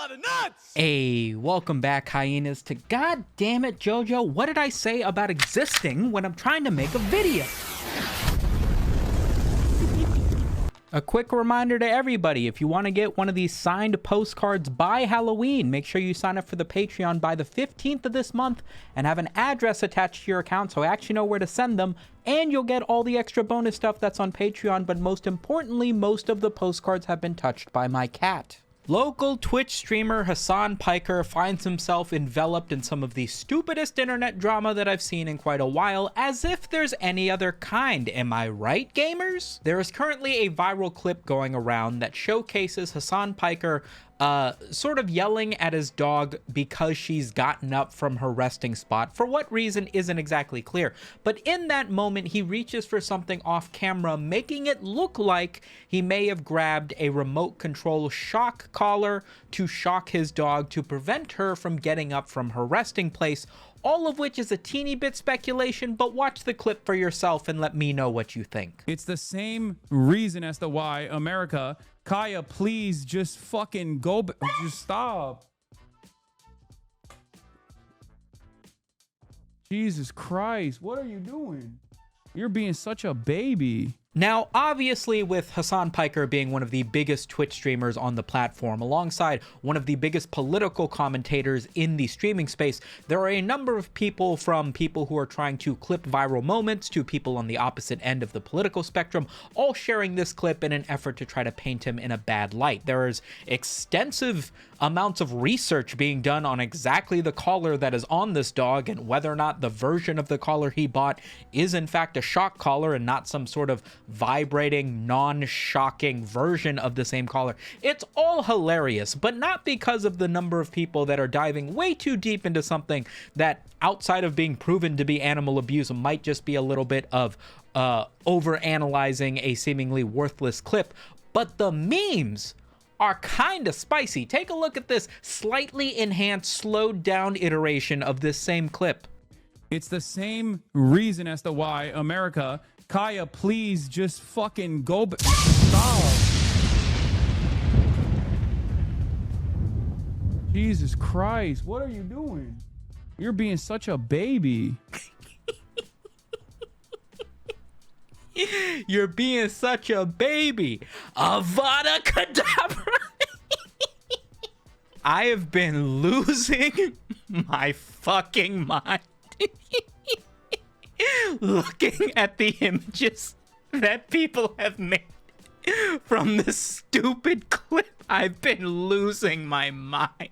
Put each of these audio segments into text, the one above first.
lot of nuts! Hey, welcome back, hyenas, to God damn it, Jojo, what did I say about existing when I'm trying to make a video? A quick reminder to everybody, if you want to get one of these signed postcards by Halloween, make sure you sign up for the Patreon by the 15th of this month and have an address attached to your account so I actually know where to send them, and you'll get all the extra bonus stuff that's on Patreon, but most importantly, most of the postcards have been touched by my cat. Local Twitch streamer Hassan Piker finds himself enveloped in some of the stupidest internet drama that I've seen in quite a while, as if there's any other kind. Am I right, gamers? There is currently a viral clip going around that showcases Hassan Piker sort of yelling at his dog because she's gotten up from her resting spot. For what reason isn't exactly clear, but in that moment he reaches for something off camera, making it look like he may have grabbed a remote control shock collar to shock his dog to prevent her from getting up from her resting place. All of which is a teeny bit speculation, but watch the clip for yourself and let me know what you think. It's the same reason as to why America, Kaya, please just fucking go, just stop. Jesus Christ, what are you doing? You're being such a baby. Now, obviously, with Hassan Piker being one of the biggest Twitch streamers on the platform, alongside one of the biggest political commentators in the streaming space, there are a number of people, from people who are trying to clip viral moments to people on the opposite end of the political spectrum, all sharing this clip in an effort to try to paint him in a bad light. There is extensive amounts of research being done on exactly the collar that is on this dog and whether or not the version of the collar he bought is in fact a shock collar and not some sort of vibrating, non-shocking version of the same collar. It's all hilarious, but not because of the number of people that are diving way too deep into something that, outside of being proven to be animal abuse, might just be a little bit of over-analyzing a seemingly worthless clip, but the memes are kind of spicy. Take a look at this slightly enhanced, slowed down iteration of this same clip. It's the same reason as to why America, Kaya, please just fucking go, stop. Jesus Christ, what are you doing? You're being such a baby. You're being such a baby. Avada Kedavra. I have been losing my fucking mind looking at the images that people have made from this stupid clip. I've been losing my mind.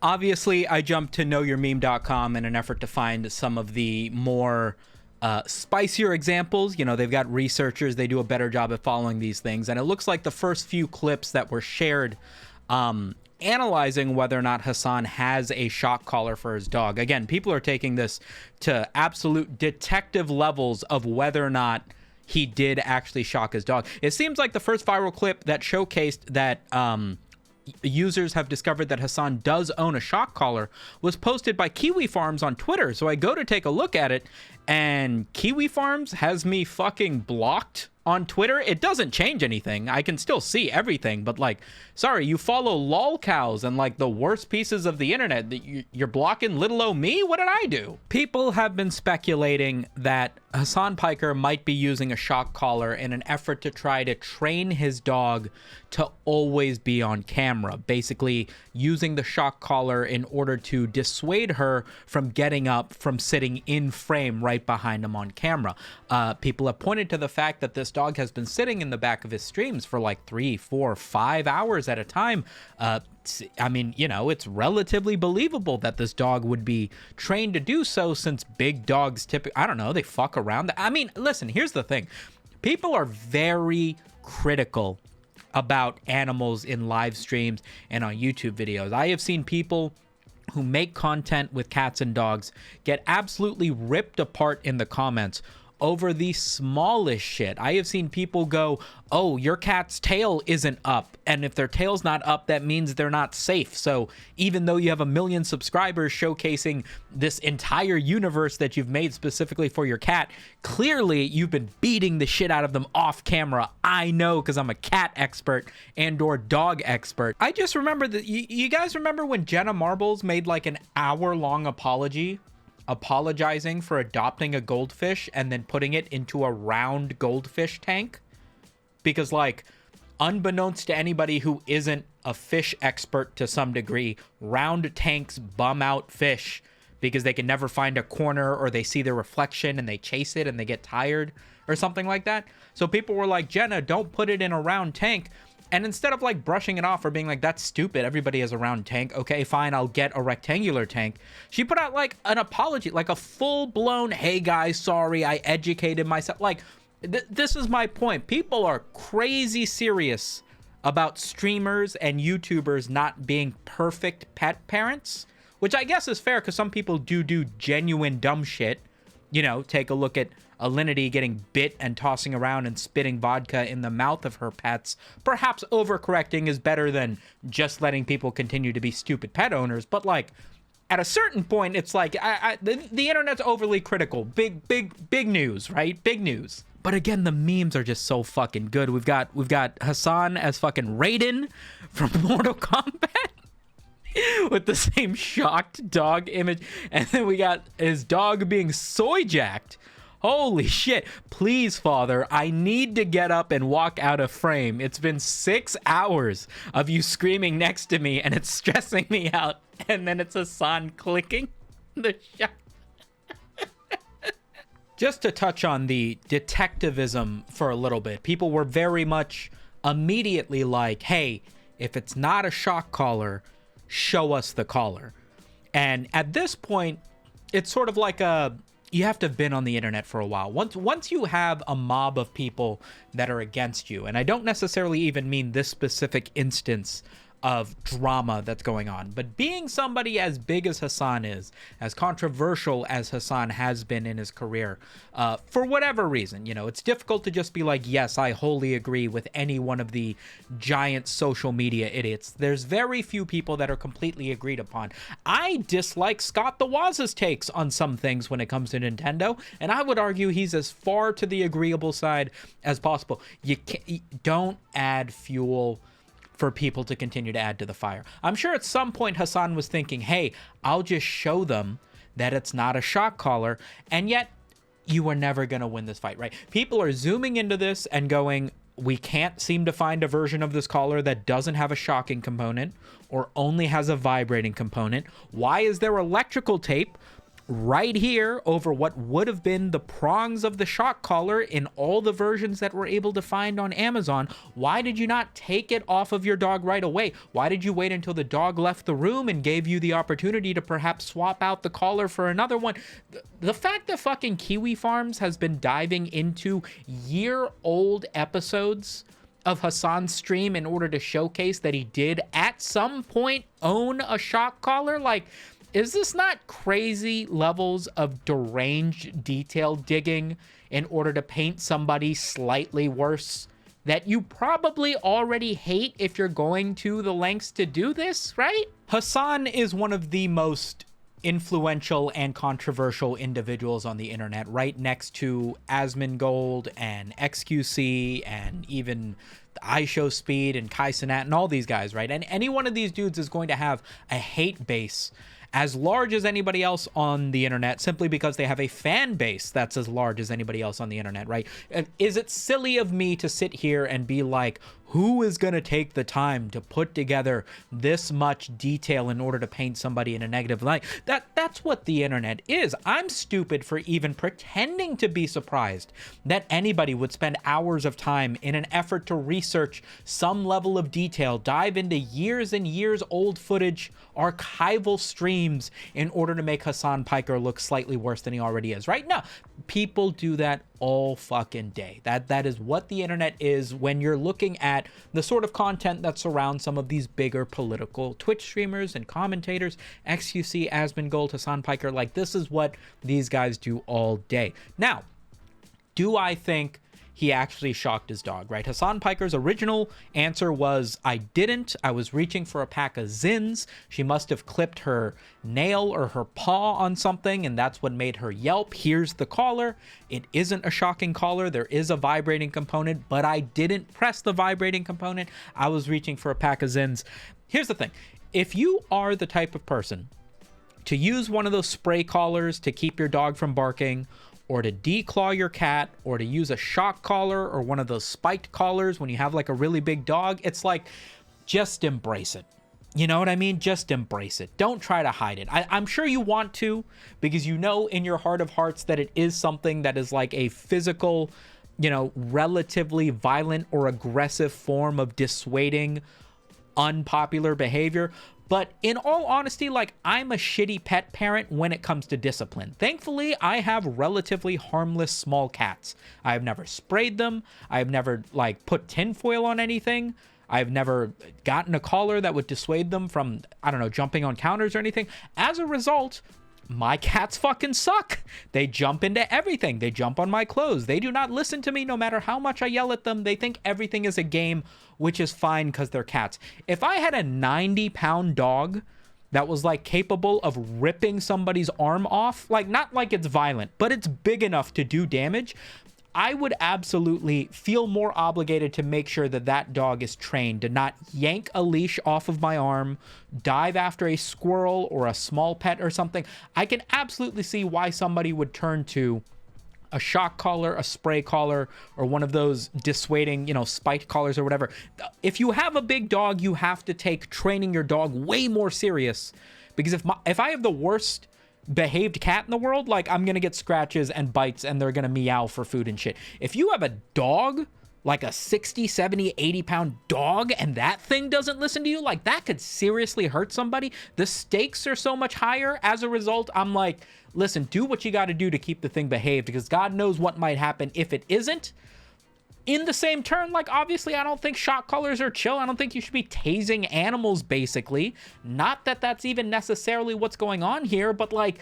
Obviously, I jumped to knowyourmeme.com in an effort to find some of the more spicier examples. You know, they've got researchers, they do a better job at following these things, and it looks like the first few clips that were shared analyzing whether or not Hassan has a shock collar for his dog. Again, people are taking this to absolute detective levels of whether or not he did actually shock his dog. It seems like the first viral clip that showcased that users have discovered that Hassan does own a shock collar was posted by Kiwi Farms on Twitter. So I go to take a look at it, and Kiwi Farms has me fucking blocked on Twitter. It doesn't change anything. I can still see everything, but like, sorry, you follow lol cows and like the worst pieces of the internet. You're blocking little o me? What did I do? People have been speculating that Hassan Piker might be using a shock collar in an effort to try to train his dog to always be on camera, basically using the shock collar in order to dissuade her from getting up from sitting in frame right behind him on camera. People have pointed to the fact that this dog has been sitting in the back of his streams for like 3, 4, 5 hours at a time. I mean, you know, it's relatively believable that this dog would be trained to do so, since big dogs typically, I don't know, they fuck around. I mean, listen, here's the thing. People are very critical about animals in live streams and on YouTube videos. I have seen people who make content with cats and dogs get absolutely ripped apart in the comments over the smallest shit. I have seen people go, oh, your cat's tail isn't up. And if their tail's not up, that means they're not safe. So even though you have 1 million subscribers showcasing this entire universe that you've made specifically for your cat, clearly you've been beating the shit out of them off camera. I know, because I'm a cat expert and or dog expert. I just remember that you guys remember when Jenna Marbles made like an hour-long apology apologizing for adopting a goldfish and then putting it into a round goldfish tank? Because, like, unbeknownst to anybody who isn't a fish expert to some degree, round tanks bum out fish because they can never find a corner, or they see their reflection and they chase it and they get tired or something like that. So people were like, Jenna, don't put it in a round tank. And instead of like brushing it off or being like, that's stupid, everybody has a round tank, okay, fine, I'll get a rectangular tank, she put out like an apology, like a full-blown, hey guys, sorry, I educated myself. Like, this is my point. People are crazy serious about streamers and YouTubers not being perfect pet parents, which I guess is fair, because some people do genuine dumb shit. You know, take a look at Alinity getting bit and tossing around and spitting vodka in the mouth of her pets. Perhaps overcorrecting is better than just letting people continue to be stupid pet owners. But like, at a certain point, it's like the internet's overly critical. Big news, right? Big news. But again, the memes are just so fucking good. We've got Hassan as fucking Raiden from Mortal Kombat with the same shocked dog image, and then we got his dog being soy jacked. Holy shit. Please, Father, I need to get up and walk out of frame. It's been 6 hours of you screaming next to me, and it's stressing me out. And then it's Hassan clicking the shot. Just to touch on the detectivism for a little bit, people were very much immediately like, hey, if it's not a shock collar, show us the collar. And at this point, it's sort of like you have to have been on the internet for a while. Once you have a mob of people that are against you, and I don't necessarily even mean this specific instance of drama that's going on, but being somebody as big as Hassan is, as controversial as Hassan has been in his career, for whatever reason, you know, it's difficult to just be like, yes, I wholly agree with any one of the giant social media idiots. There's very few people that are completely agreed upon. I dislike Scott the Waz's takes on some things when it comes to Nintendo, and I would argue he's as far to the agreeable side as possible. You don't add fuel for people to continue to add to the fire. I'm sure at some point Hassan was thinking, hey, I'll just show them that it's not a shock collar, and yet you were never going to win this fight, right? People are zooming into this and going, we can't seem to find a version of this collar that doesn't have a shocking component or only has a vibrating component. Why is there electrical tape right here over what would have been the prongs of the shock collar in all the versions that we're able to find on Amazon? Why did you not take it off of your dog right away? Why did you wait until the dog left the room and gave you the opportunity to perhaps swap out the collar for another one? The fact that fucking Kiwi Farms has been diving into year-old episodes of Hassan's stream in order to showcase that he did at some point own a shock collar, like, is this not crazy levels of deranged detail digging in order to paint somebody slightly worse that you probably already hate if you're going to the lengths to do this, right? Hassan is one of the most influential and controversial individuals on the internet, right next to Asmongold and XQC and even iShowSpeed and Kai Cenat and all these guys, right? And any one of these dudes is going to have a hate base as large as anybody else on the internet, simply because they have a fan base that's as large as anybody else on the internet, right? And is it silly of me to sit here and be like, who is going to take the time to put together this much detail in order to paint somebody in a negative light? That's what the internet is. I'm stupid for even pretending to be surprised that anybody would spend hours of time in an effort to research some level of detail, dive into years and years old footage, archival streams in order to make Hassan Piker look slightly worse than he already is, right? No, people do that all fucking day. That is what the internet is when you're looking at the sort of content that surrounds some of these bigger political Twitch streamers and commentators, XQC, Asmongold, Hassan Piker. Like, this is what these guys do all day. Now, do I think he actually shocked his dog, right? Hassan Piker's original answer was, I didn't. I was reaching for a pack of Zins. She must have clipped her nail or her paw on something, and that's what made her yelp. Here's the collar. It isn't a shocking collar. There is a vibrating component, but I didn't press the vibrating component. I was reaching for a pack of Zins. Here's the thing. If you are the type of person to use one of those spray collars to keep your dog from barking, or to declaw your cat, or to use a shock collar or one of those spiked collars when you have like a really big dog, it's like, just embrace it. You know what I mean? Just embrace it. Don't try to hide it. I'm sure you want to, because you know in your heart of hearts that it is something that is like a physical, you know, relatively violent or aggressive form of dissuading unpopular behavior. But in all honesty, like, I'm a shitty pet parent when it comes to discipline. Thankfully, I have relatively harmless small cats. I've never sprayed them. I've never, like, put tinfoil on anything. I've never gotten a collar that would dissuade them from, I don't know, jumping on counters or anything. As a result, my cats fucking suck. They jump into everything. They jump on my clothes. They do not listen to me no matter how much I yell at them. They think everything is a game, which is fine because they're cats. If I had a 90-pound dog that was like capable of ripping somebody's arm off, like not like it's violent, but it's big enough to do damage, I would absolutely feel more obligated to make sure that that dog is trained to not yank a leash off of my arm, dive after a squirrel or a small pet or something. I can absolutely see why somebody would turn to a shock collar, a spray collar, or one of those dissuading, you know, spiked collars or whatever. If you have a big dog, you have to take training your dog way more serious, because if I have the worst behaved cat in the world, like, I'm gonna get scratches and bites and they're gonna meow for food and shit. If you have a dog, like a 60, 70, 80 pound dog, and that thing doesn't listen to you, like, that could seriously hurt somebody. The stakes are so much higher. As a result, I'm like, listen, do what you got to do to keep the thing behaved, because God knows what might happen if it isn't. In the same turn, like, obviously, I don't think shock collars are chill. I don't think you should be tasing animals, basically. Not that that's even necessarily what's going on here, but, like,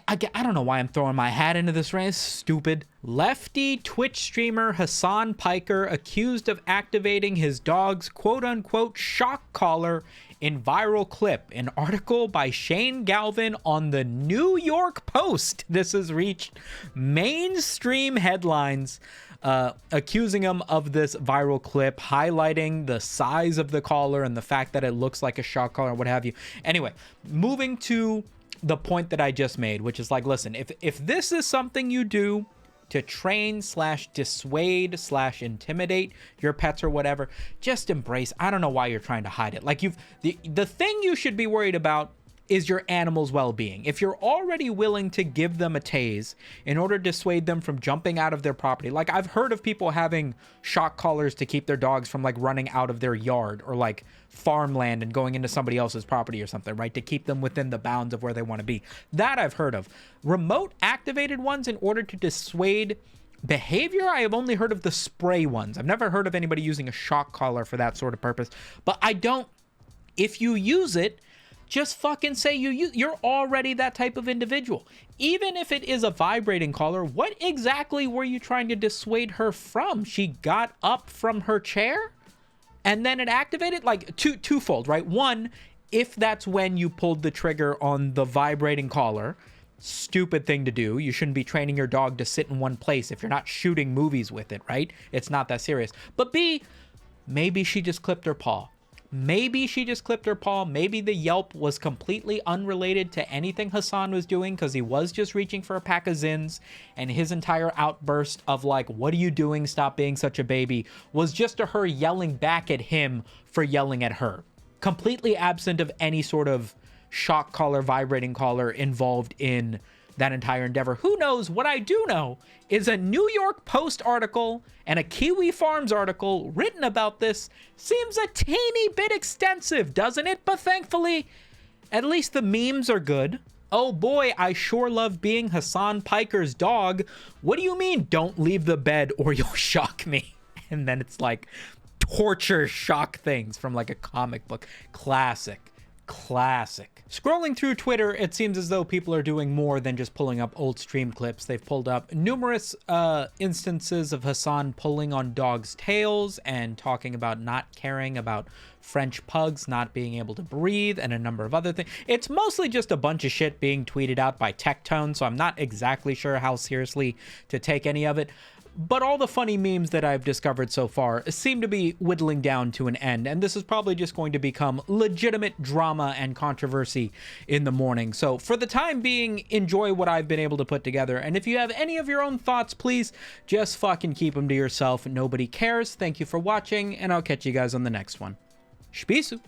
I don't know why I'm throwing my hat into this race. Stupid. Lefty Twitch streamer Hassan Piker accused of activating his dog's quote-unquote shock collar in viral clip. An article by Shane Galvin on the New York Post. This has reached mainstream headlines, accusing him of this viral clip, highlighting the size of the collar and the fact that it looks like a shock collar, what have you. Anyway, moving to the point that I just made, which is like, listen, if this is something you do to train / dissuade / intimidate your pets or whatever, just embrace. I don't know why you're trying to hide it. Like, the thing you should be worried about is your animal's well-being. If you're already willing to give them a tase in order to dissuade them from jumping out of their property, like, I've heard of people having shock collars to keep their dogs from, like, running out of their yard or, like, farmland and going into somebody else's property or something, right? To keep them within the bounds of where they want to be. That I've heard of. Remote activated ones in order to dissuade behavior, I have only heard of the spray ones. I've never heard of anybody using a shock collar for that sort of purpose. But if you use it, just fucking say you're already that type of individual. Even if it is a vibrating collar, what exactly were you trying to dissuade her from? She got up from her chair and then it activated? Like, twofold, right? One, if that's when you pulled the trigger on the vibrating collar, stupid thing to do. You shouldn't be training your dog to sit in one place if you're not shooting movies with it, right? It's not that serious. But B, maybe she just clipped her paw. Maybe the yelp was completely unrelated to anything Hassan was doing, because he was just reaching for a pack of Zins, and his entire outburst of, like, what are you doing? Stop being such a baby, was just to her yelling back at him for yelling at her. Completely absent of any sort of shock collar, vibrating collar involved in that entire endeavor. Who knows? What I do know is a New York Post article and a Kiwi Farms article written about this seems a teeny bit extensive, doesn't it? But thankfully, at least the memes are good. Oh boy, I sure love being Hassan Piker's dog. What do you mean, don't leave the bed or you'll shock me? And then it's like torture shock things from like a comic book. Classic. Classic. Scrolling through Twitter, it seems as though people are doing more than just pulling up old stream clips. They've pulled up numerous instances of Hassan pulling on dogs' tails and talking about not caring about French pugs not being able to breathe and a number of other things. It's mostly just a bunch of shit being tweeted out by Tectone, so I'm not exactly sure how seriously to take any of it. But all the funny memes that I've discovered so far seem to be whittling down to an end, and this is probably just going to become legitimate drama and controversy in the morning. So for the time being, enjoy what I've been able to put together, and if you have any of your own thoughts, please just fucking keep them to yourself. Nobody cares. Thank you for watching, and I'll catch you guys on the next one. Spisu!